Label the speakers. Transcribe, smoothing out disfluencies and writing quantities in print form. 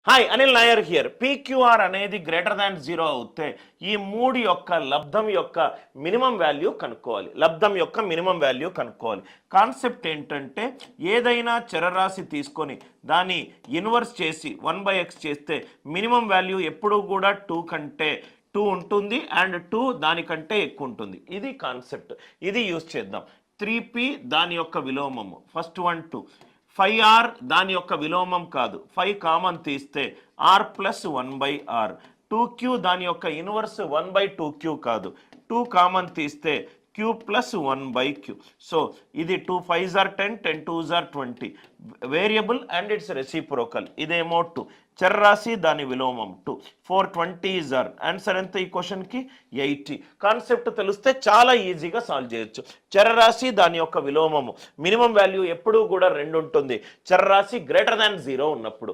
Speaker 1: Hi Anil Nair here. PQR అనేది greater than 0 అవుతే ఈ మూడు యొక్క లబ్ధం యొక్క మినిమం వాల్యూ కనుక్కోవాలి. లబ్ధం యొక్క మినిమం వాల్యూ కనుక్కోవాలి. కాన్సెప్ట్ ఏంటంటే ఏదైనా చరరాశి తీసుకొని దాన్ని ఇన్వర్స్ చేసి 1/x చేస్తే మినిమం వాల్యూ ఎప్పుడూ కూడా 2 కంటే 2 ఉంటుంది అండ్ 2 దానికంటే ఎక్కువ ఉంటుంది. ఇది కాన్సెప్ట్. ఇది యూజ్ చేద్దాం. 3p దాని యొక్క విలోమము. ఫస్ట్ 1 2. 5r దాని యొక్క విలోమం కాదు. 5 కామన్ తీస్తే r ప్లస్ 1/r. 2q దాని యొక్క ఇన్వర్స్ 1/2q కాదు. 2 కామన్ తీస్తే q ప్లస్ 1/q. సో ఇది 2 5s are 10, 10 2s are 20. Variable and it's reciprocal. ఇదేమో 2. చర్రాశి దాని విలోమం 2. 4 20s are. ఆన్సర్ ఎంత ఈ క్వశ్చన్కి? 80. కాన్సెప్ట్ తెలిస్తే చాలా ఈజీగా సాల్వ్ చేయొచ్చు. చరరాశి దాని యొక్క విలోమము. మినిమం వాల్యూ ఎప్పుడూ కూడా 2 ఉంటుంది. చరరాశి గ్రేటర్ దాన్ 0 ఉన్నప్పుడు.